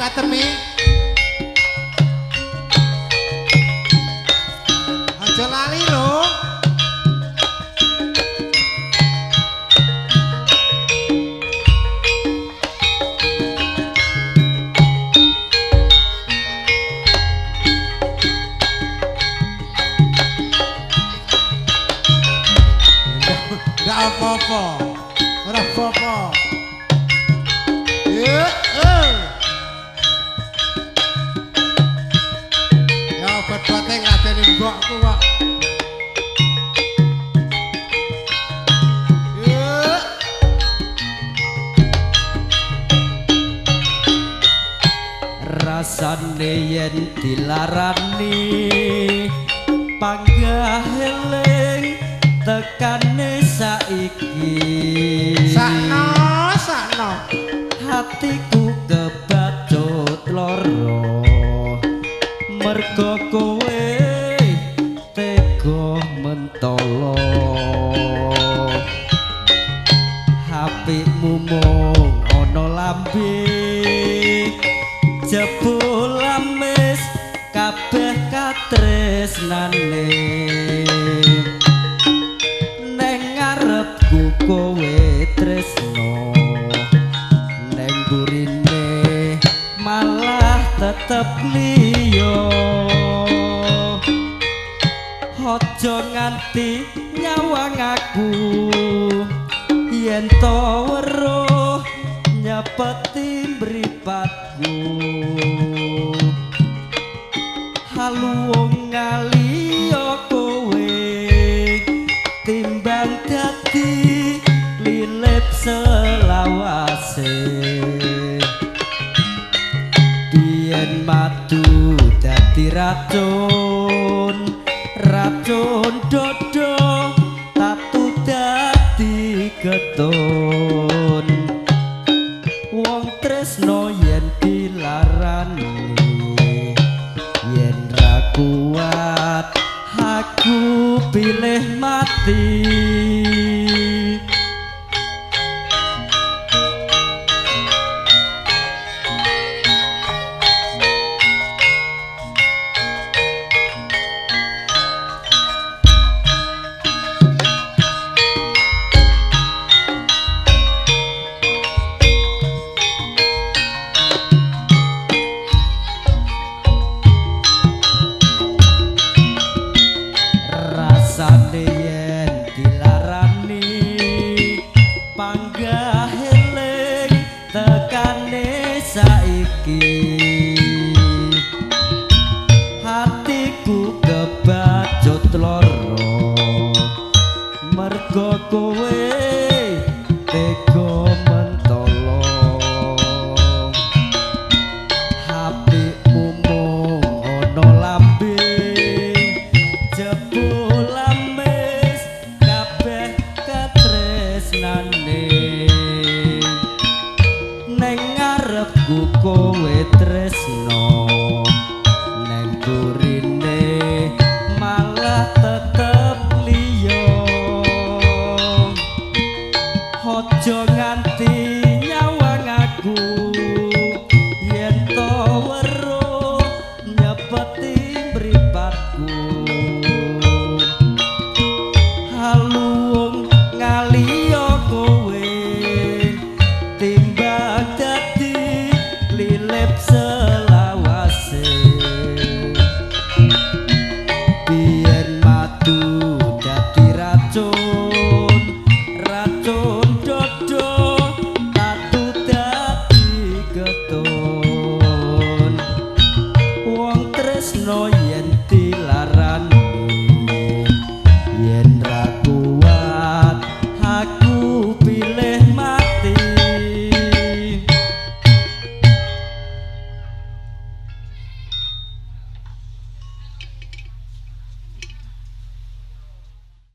Katemi aja lali lho ndak apa-apa ora apa-apa Bate ngadeni mbokku kok. Rasane yen dilarani panggah eling tekane saiki. Sakno hatiku kebacut loro. Mergo kowe tega mentolo HP-mu mung ana lambe jebul amis kabeh katresnane neng ngarepku kowe tresno neng burine malah tetep liya aja nganti nyawang aku yen to weruh nyepeti mripatku halu wong ngaliya kowe timbang dadi selawase yen matu dadi racun racun dodo tatu dadi getun wong tresno yen dilarani yen ra kuat aku pilih mati rasane yen dilarani panggah eling tekane saiki hatiku kebacut loro mergo kowe tega mentolo hatimu mung ana lambe jebul amis kabeh katresnane neng ngarepku kowe tresno